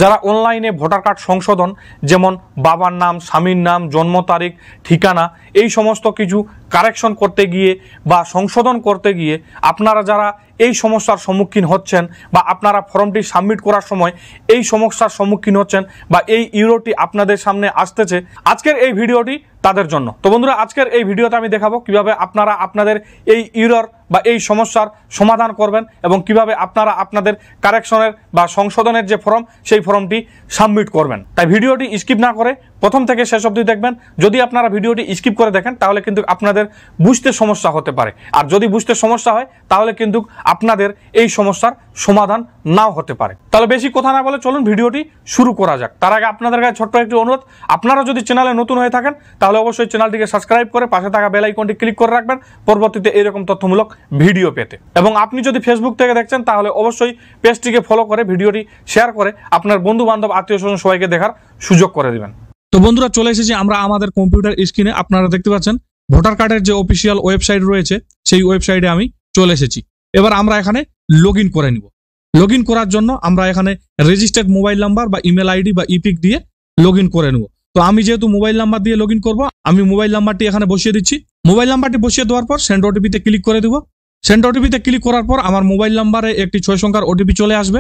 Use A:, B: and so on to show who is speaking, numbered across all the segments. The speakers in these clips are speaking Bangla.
A: যারা অনলাইনে ভোটার কার্ড সংশোধন যেমন বাবার নাম, স্বামীর নাম, জন্ম তারিখ, ঠিকানা এই সমস্ত কিছু কারেকশন করতে গিয়ে বা সংশোধন করতে গিয়ে আপনারা যারা এই সমস্যার সম্মুখীন হচ্ছেন বা আপনারা ফর্মটি সাবমিট করার সময় এই সমস্যার সম্মুখীন হচ্ছেন বা এই ইউরোটি আপনাদের সামনে আসতেছে, আজকের এই ভিডিওটি তাদের জন্য। তো বন্ধুরা, আজকের এই ভিডিওতে আমি দেখাবো কিভাবে আপনারা আপনাদের এই ইউরোর বা এই সমস্যার সমাধান করবেন এবং কিভাবে আপনারা আপনাদের কারেকশনের বা সংশোধনের যে ফর্ম সেই ফর্মটি সাবমিট করবেন। তাই ভিডিওটি স্কিপ না করে প্রথম থেকে শেষ অবধি দেখবেন। যদি আপনারা ভিডিওটি স্কিপ করে দেখেন তাহলে কিন্তু আপনাদের বুঝতে সমস্যা হতে পারে, আর যদি বুঝতে সমস্যা হয় তাহলে কিন্তু আপনাদের এই সমস্যার সমাধান নাও হতে পারে। তাহলে বেশি কথা না বলে চলুন ভিডিওটি শুরু করা যাক। তার আগে আপনাদের কাছে ছোট্ট একটি অনুরোধ, আপনারা যদি চ্যানেলে নতুন হয়ে থাকেন তাহলে অবশ্যই চ্যানেলটিকে সাবস্ক্রাইব করে পাশে থাকা বেল আইকনটি ক্লিক করে রাখবেন পরবর্তীতে এরকম তথ্যমূলক ভিডিও পেতে। এবং আপনি যদি ফেসবুক থেকে দেখছেন তাহলে অবশ্যই পেজটিকে ফলো করে ভিডিওটি শেয়ার করে আপনার বন্ধু বান্ধব আত্মীয় স্বজন সবাইকে দেখার সুযোগ করে দিবেন। তো বন্ধুরা, চলে এসেছি আমরা আমাদের কম্পিউটার স্ক্রিনে। আপনারা দেখতে পাচ্ছেন ভোটার কার্ডের যে অফিসিয়াল ওয়েবসাইট রয়েছে সেই ওয়েবসাইটে আমি চলে এসেছি। এবার আমরা এখানে লগ ইন করে নিব। লগ ইন করার জন্য আমরা এখানে রেজিস্টার্ড মোবাইল নাম্বার বা ইমেল আইডি বা ইপিক দিয়ে লগ ইন করে নেব। তো আমি যেহেতু মোবাইল নাম্বার দিয়ে লগ ইন করবো, আমি মোবাইল নাম্বারটি এখানে বসিয়ে দিচ্ছি। মোবাইল নাম্বারটি বসিয়ে দেওয়ার পর সেন্ড ওটিপিতে ক্লিক করে দেবো। সেন্ড ওটিপিতে ক্লিক করার পর আমার মোবাইল নাম্বারে একটি 6 সংখ্যার ওটিপি চলে আসবে।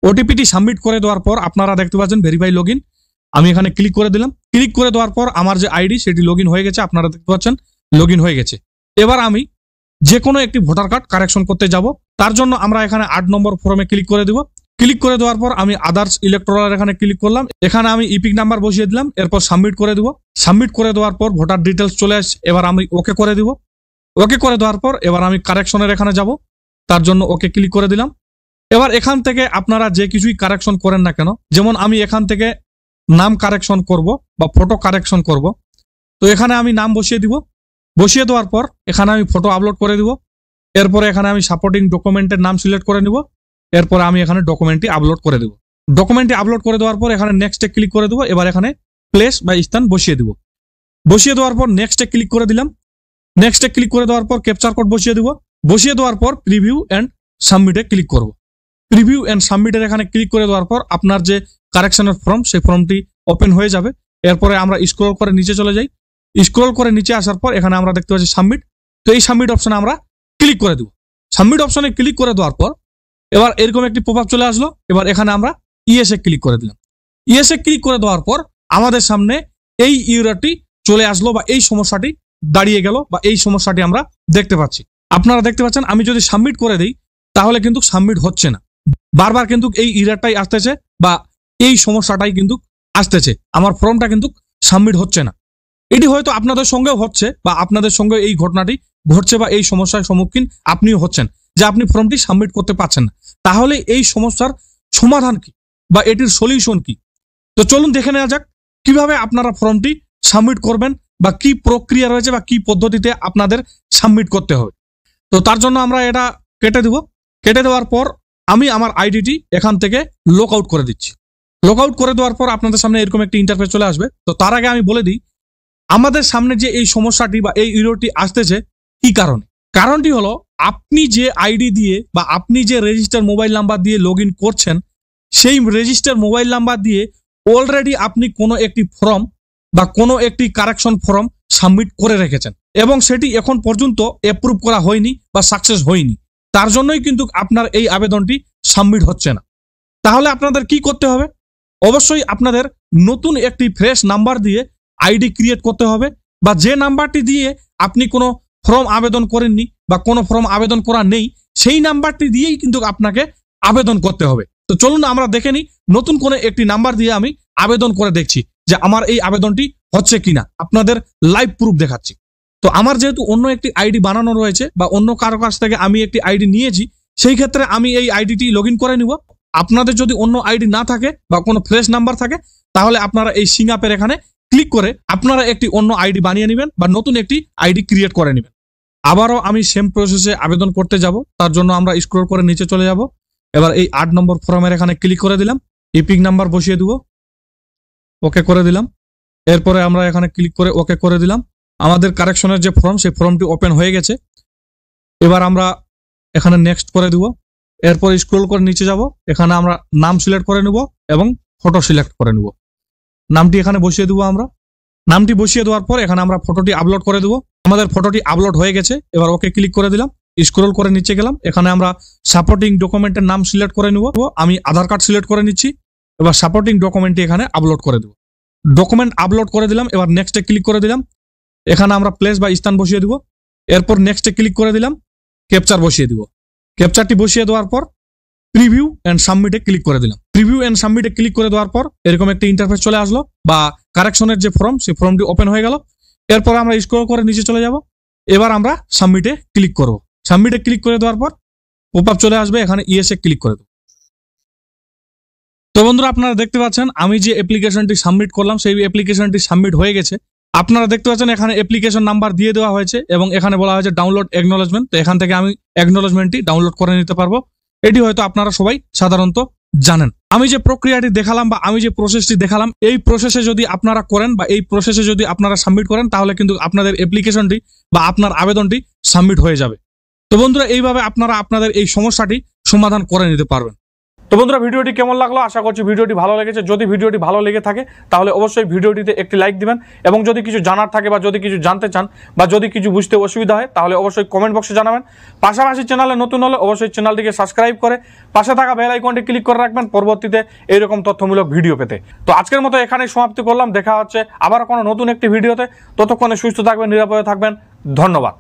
A: ওটিপিটি সাবমিট করে দেওয়ার পর আপনারা দেখতে পাচ্ছেন ভেরিফাই লগ ইন। আমি এখানে ক্লিক করে দিলাম। ক্লিক করে দেওয়ার পর আমার যে আইডি সেটি লগ ইন হয়ে গেছে, আপনারা দেখতে পাচ্ছেন লগ ইন হয়ে গেছে। এবার আমি যে কোনো একটি ভোটার কার্ড কারেকশন করতে যাব। তার জন্য আমরা এখানে 8 নম্বর ফর্মে ক্লিক করে দিব। ক্লিক করে দেওয়ার পর আমি আদার্স ইলেকট্রাল এখানে ক্লিক করলাম। এখানে আমি ইপিক নাম্বার বসিয়ে দিলাম, এরপর সাবমিট করে দিব। সাবমিট করে দেওয়ার পর ভোটার ডিটেলস চলে আসছে। এবার আমি ওকে করে দিব। ওকে করে দেওয়ার পর এবার আমি কারেকশনের এখানে যাব, তার জন্য ওকে ক্লিক করে দিলাম। এবার এখান থেকে আপনারা যে কিছুই কারেকশন করেন না কেন, যেমন আমি এখান থেকে নাম কারেকশন করব বা ফটো কারেকশন করব, তো এখানে আমি নাম বসিয়ে দিব। বসিয়ে দেওয়ার পর এখানে আমি ফটো আপলোড করে দিব। এরপরে এখানে আমি সাপোর্টিং ডকুমেন্টের নাম সিলেক্ট করে নিব। এরপরে আমি এখানে ডকুমেন্টটি আপলোড করে দেব। ডকুমেন্টটি আপলোড করে দেওয়ার পর এখানে নেক্সটে ক্লিক করে দেবো। এবার এখানে প্লেস বা স্থান বসিয়ে দিব। বসিয়ে দেওয়ার পর নেক্সটে ক্লিক করে দিলাম। নেক্সটে ক্লিক করে দেওয়ার পর ক্যাপচার কোড বসিয়ে দিব। বসিয়ে দেওয়ার পর প্রিভিউ অ্যান্ড সাবমিটে ক্লিক করব। প্রিভিউ অ্যান্ড সাবমিটের এখানে ক্লিক করে দেওয়ার পর আপনার যে কারেকশনের ফর্ম সেই ফর্মটি ওপেন হয়ে যাবে। এরপরে আমরা স্ক্রল করে নিচে চলে যাই। স্ক্রল করে নিচে আসার পর এখানে আমরা দেখতে পাচ্ছি সাবমিট। তো এই সাবমিট অপশনে আমরা ক্লিক করে দেব। সাবমিট অপশনে ক্লিক করে দেওয়ার পর এবার এরকম একটি পপআপ চলে আসলো। এবার এখানে আমরা ইয়েসে ক্লিক করে দিলাম। ইয়েসে ক্লিক করে দেওয়ার পর আমাদের সামনে এই ইউরোটি চলে আসলো বা এই সমস্যাটি দাঁড়িয়ে গেল বা এই সমস্যাটি আমরা দেখতে পাচ্ছি। আপনারা দেখতে পাচ্ছেন আমি যদি সাবমিট করে দিই তাহলে কিন্তু সাবমিট হচ্ছে না, বারবার কিন্তু এই ইরারটাই আসতেছে বা এই সমস্যাটাই কিন্তু আসতেছে, আমার ফর্মটা কিন্তু সাবমিট হচ্ছে না। এটি হয়তো আপনাদের সঙ্গেও হচ্ছে বা আপনাদের সঙ্গে এই ঘটনাটি ঘটছে বা এই সমস্যার সম্মুখীন আপনিও হচ্ছেন যে আপনি ফর্মটি সাবমিট করতে পারছেন না। তাহলে এই সমস্যার সমাধান কি বা এটির সলিউশন কি? তো চলুন দেখে নেওয়া যাক কিভাবে আপনারা ফর্মটি সাবমিট করবেন বা কি প্রক্রিয়া রয়েছে বা কি পদ্ধতিতে আপনাদের সাবমিট করতে হবে। তো তার জন্য আমরা এটা কেটে দেব। কেটে দেওয়ার পর আমি আমার আইডিটি এখান থেকে লক আউট করে দিচ্ছি। লক আউট করে দেওয়ার পর আপনাদের সামনে এরকম একটি ইন্টারফেস চলে আসবে। তো তার আগে আমি বলে দিই আমাদের সামনে যে এই সমস্যাটি বা এই ইররটি আসতেছে কি কারণে। কারণটি হলো আপনি যে আইডি দিয়ে বা আপনি যে রেজিস্টার মোবাইল নাম্বার দিয়ে লগ ইন করছেন সেই রেজিস্টার মোবাইল নাম্বার দিয়ে অলরেডি আপনি কোনো একটি ফর্ম বা কোনো একটি কারেকশন ফর্ম সাবমিট করে রেখেছেন এবং সেটি এখন পর্যন্ত অ্যাপ্রুভ করা হয়নি বা সাকসেস হয়নি। তার জন্যই কিন্তু আপনার এই আবেদনটি সাবমিট হচ্ছে না। তাহলে আপনাদের কি করতে হবে? অবশ্যই আপনাদের নতুন একটি ফ্রেশ নাম্বার দিয়ে আইডি ক্রিয়েট করতে হবে বা যে নাম্বারটি দিয়ে আপনি কোনো ফর্ম আবেদন করেননি বা কোনো ফর্ম আবেদন করা নেই সেই নাম্বারটি দিয়েই কিন্তু আপনাকে আবেদন করতে হবে। তো চলুন আমরা দেখে নিই নতুন কোনো একটি নাম্বার দিয়ে আমি আবেদন করে দেখছি যে আমার এই আবেদনটি হচ্ছে কিনা, আপনাদের লাইভ প্রুফ দেখাচ্ছি। তো আমার যেহেতু অন্য একটি আইডি বানানো রয়েছে বা অন্য কারো কাছ থেকে আমি একটি আইডি নিয়েছি, সেই ক্ষেত্রে আমি এই আইডিটি লগ ইন করে নিব। আপনাদের যদি অন্য আইডি না থাকে বা কোনো ফ্রেশ নাম্বার থাকে তাহলে আপনারা এই সিং আপের এখানে ক্লিক করে আপনারা একটি অন্য আইডি বানিয়ে নেবেন বা নতুন একটি আইডি ক্রিয়েট করে নেবেন। আবারও আমি সেম প্রসেসে আবেদন করতে যাব। তার জন্য আমরা স্ক্রল করে নিচে চলে যাব। এবার এই 8 নম্বর ফর্মের এখানে ক্লিক করে দিলাম। ইপিক নাম্বার বসিয়ে দেব। ওকে করে দিলাম। এরপরে আমরা এখানে ক্লিক করে ওকে করে দিলাম। আমাদের কারেকশনের যে ফর্ম সেই ফর্মটি ওপেন হয়ে গেছে। এবার আমরা এখানে নেক্সট করে দিব। এরপর স্ক্রল করে নিচে যাব। এখানে আমরা নাম সিলেক্ট করে নেব এবং ফটো সিলেক্ট করে নেব। নামটি এখানে বসিয়ে দেবো আমরা। নামটি বসিয়ে দেওয়ার পর এখানে আমরা ফটোটি আপলোড করে দেবো। আমাদের ফটোটি আপলোড হয়ে গেছে, এবার ওকে ক্লিক করে দিলাম। স্ক্রল করে নিচে গেলাম, এখানে আমরা সাপোর্টিং ডকুমেন্টের নাম সিলেক্ট করে নেব। আমি আধার কার্ড সিলেক্ট করে নিচ্ছি। এবার সাপোর্টিং ডকুমেন্টটি এখানে আপলোড করে দেবো। ডকুমেন্ট আপলোড করে দিলাম, এবার নেক্সটে ক্লিক করে দিলাম। এখানে আমরা প্লেস বা স্থান বসিয়ে দিব। এরপর নেক্সটে ক্লিক করে দিলাম, ক্যাপচার বসিয়ে দিব। ক্যাপচারটি বসিয়ে দেওয়ার পর প্রিভিউ এন্ড সাবমিটে ক্লিক করে দিলাম। প্রিভিউ এন্ড সাবমিটে ক্লিক করে দেওয়ার পর এরকম একটা ইন্টারফেস চলে আসলো, বা কারেকশনের যে ফর্ম, সেই ফর্মটি ওপেন হয়ে গেল। এরপর আমরা স্ক্রল করে নিচে চলে যাব। এবার আমরা সাবমিটে ক্লিক করব। সাবমিটে ক্লিক করে দেওয়ার পর পপআপ চলে আসবে, এখানে ইয়েসে ক্লিক করে দেব। তো বন্ধুরা, আপনারা দেখতে পাচ্ছেন আমি যে অ্যাপ্লিকেশনটি সাবমিট করলাম সেই অ্যাপ্লিকেশনটি সাবমিট হয়ে গেছে। আপনারা দেখতে পাচ্ছেন এখানে অ্যাপ্লিকেশন নাম্বার দিয়ে দেওয়া হয়েছে এবং এখানে বলা হয়েছে ডাউনলোড অ্যাকনোলেজমেন্ট। তো এখান থেকে আমি অ্যাকনোলেজমেন্টটি ডাউনলোড করে নিতে পারবো। এটি হয়তো আপনারা সবাই সাধারণত জানেন। আমি যে প্রক্রিয়াটি দেখালাম বা আমি যে প্রসেসটি দেখালাম, এই প্রসেসে যদি আপনারা করেন বা এই প্রসেসে যদি আপনারা সাবমিট করেন, তাহলে কিন্তু আপনাদের অ্যাপ্লিকেশনটি বা আপনার আবেদনটি সাবমিট হয়ে যাবে। তো বন্ধুরা, এইভাবে আপনারা আপনাদের এই সমস্যাটি সমাধান করে নিতে পারবেন। তো বন্ধুরা, ভিডিওটি কেমন লাগলো? আশা করছি ভিডিওটি ভালো লেগেছে। যদি ভিডিওটি ভালো লেগে থাকে তাহলে অবশ্যই ভিডিওটিতে একটি লাইক দিবেন, এবং যদি কিছু জানার থাকে বা যদি কিছু জানতে চান বা যদি কিছু বুঝতে অসুবিধা হয় তাহলে অবশ্যই কমেন্ট বক্সে জানাবেন। পাশাপাশি চ্যানেলে নতুন হলে অবশ্যই চ্যানেলটিকে সাবস্ক্রাইব করে পাশে থাকা বেল আইকনটি ক্লিক করে রাখবেন পরবর্তীতে এইরকম তথ্যমূলক ভিডিও পেতে। তো আজকের মতো এখানেই সমাপ্তি করলাম। দেখা হচ্ছে আবার কোনো নতুন একটি ভিডিওতে। ততক্ষণে সুস্থ থাকবেন, নিরাপদে থাকবেন। ধন্যবাদ।